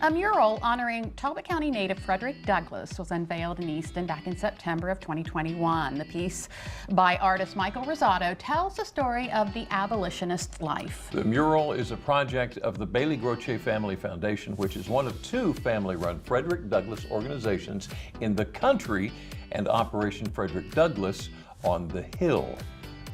A mural honoring Talbot County native Frederick Douglass was unveiled in Easton back in September of 2021. The piece by artist Michael Rosado tells the story of the abolitionist's life. The mural is a project of the Bailey Groce Family Foundation, which is one of two family-run Frederick Douglass organizations in the country, and Operation Frederick Douglass on the Hill.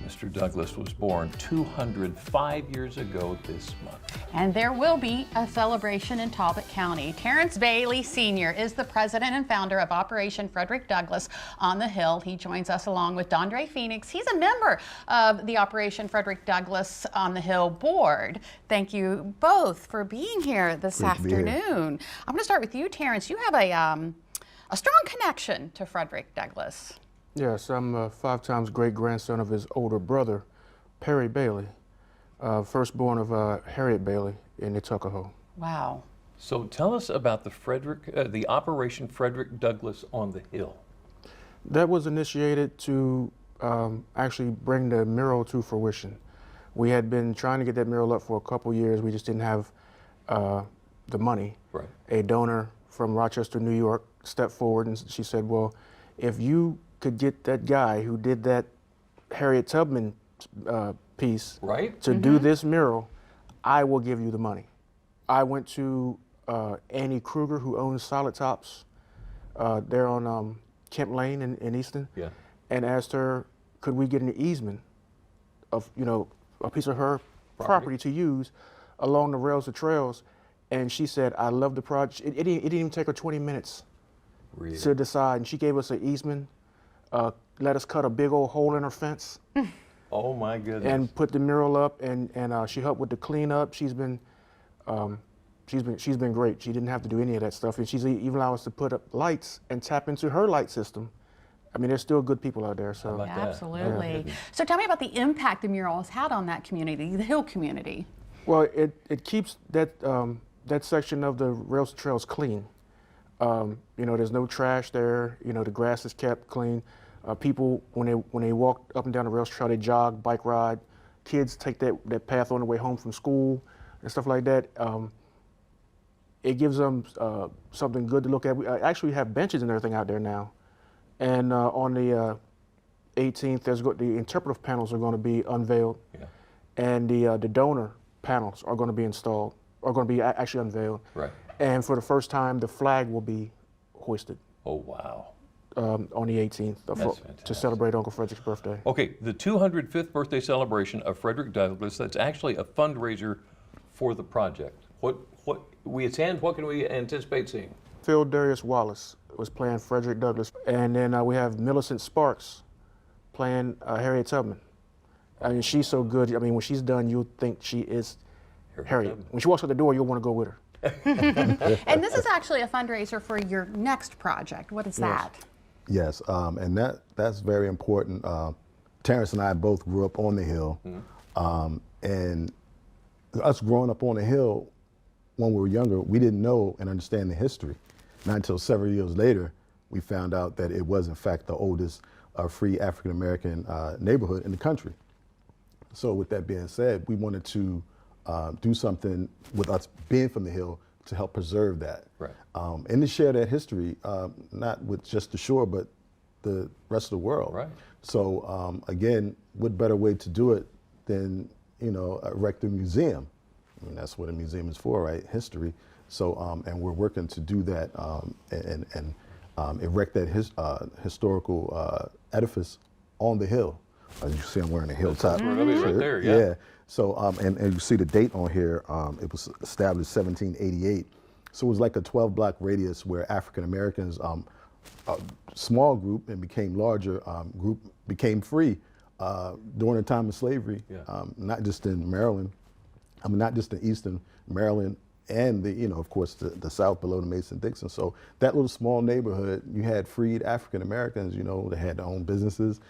Mr. Douglass was born 205 years ago this month. And there will be a celebration in Talbot County. Terrence Bailey Sr. is the president and founder of Operation Frederick Douglass on the Hill. He joins us along with Dondre Phoenix. He's a member of the Operation Frederick Douglass on the Hill board. Thank you both for being here this afternoon. I'm going to start with you, Terrence. You have a strong connection to Frederick Douglass. Yes, I'm a 5 times great-grandson of his older brother, Perry Bailey, firstborn of Harriet Bailey in Tuckahoe. Wow. So tell us about the Operation Frederick Douglass on the Hill. That was initiated to actually bring the mural to fruition. We had been trying to get that mural up for a couple years. We just didn't have the money. Right. A donor from Rochester, New York, stepped forward and she said, well, if you could get that guy who did that Harriet Tubman piece to do this mural, I will give you the money. I went to Annie Kruger, who owns Solid Tops there on Kemp Lane in Easton, and asked her, could we get an easement of, a piece of her property to use along the rails or trails? And she said, I love the project. It didn't even take her 20 minutes to decide, and she gave us an easement. Let us cut a big old hole in her fence. Oh my goodness! And put the mural up, and she helped with the cleanup. She's been great. She didn't have to do any of that stuff, and she's even allowed us to put up lights and tap into her light system. I mean, there's still good people out there. So absolutely. Yeah. So tell me about the impact the mural has had on that community, the Hill community. Well, it keeps that that section of the rails and trails clean. There's no trash there. The grass is kept clean. People, when they walk up and down the rail trail, they jog, bike ride. Kids take that path on the way home from school and stuff like that. It gives them something good to look at. We actually have benches and everything out there now. And on the 18th, the interpretive panels are going to be unveiled, and the donor panels are going to be installed, are going to be actually unveiled. Right. And for the first time, the flag will be hoisted. Oh, wow. On the 18th to celebrate Uncle Frederick's birthday. Okay, the 205th birthday celebration of Frederick Douglass, that's actually a fundraiser for the project. What can we anticipate seeing? Phil Darius Wallace was playing Frederick Douglass, and then we have Millicent Sparks playing Harriet Tubman. I mean, she's so good. I mean, when she's done, you'll think she is Harriet. When she walks out the door, you'll want to go with her. And this is actually a fundraiser for your next project. What is that? Yes, and that's very important. Terrence and I both grew up on the Hill, and us growing up on the Hill, when we were younger, we didn't know and understand the history. Not until several years later, we found out that it was in fact the oldest free African-American neighborhood in the country. So with that being said, we wanted to do something with us being from the Hill to help preserve that. Right. And to share that history, not with just the shore, but the rest of the world. Right. So again, what better way to do it than, erect a museum? I mean, that's what a museum is for, right? History. So, and we're working to do that and erect that historical edifice on the Hill. As you see, I'm wearing a hilltop shirt. Right there, yeah. So, and you see the date on here, it was established 1788. So it was like a 12-block radius where African Americans, a small group and became larger group, became free during the time of slavery, not just in Maryland, not just in Easton, Maryland, and of course, the South below the Mason-Dixon. So that little small neighborhood, you had freed African Americans, they had their own businesses,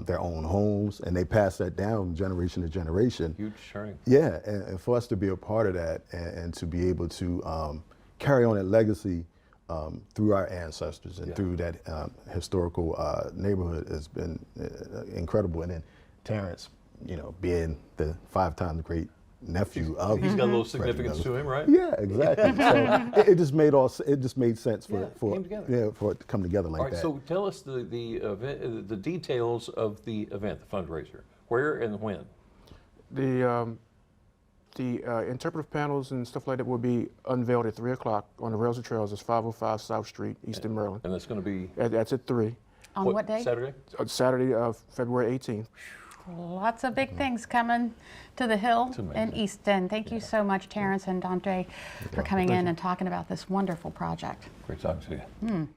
their own homes, and they passed that down generation to generation. Huge sharing. Yeah, and for us to be a part of that and to be able to carry on that legacy through our ancestors and through that historical neighborhood has been incredible. And then Terrence, being the 5 times great nephew of. He's got a little Frederick significance Douglass. to him, right? Yeah, exactly. So it just made it just made sense for came together. for it to come together like All right, that. so tell us the details of the event, the fundraiser. Where and when? The interpretive panels and stuff like that will be unveiled at 3 o'clock on the Rails and Trails. It's 505 South Street, Easton, Maryland. And that's going to be That's at 3. On what day? Saturday? Saturday, February 18th. Lots of big things coming to the Hill It's amazing. in Easton. Thank you so much, Terrence and Dante, for coming in and talking about this wonderful project. Great talking to you.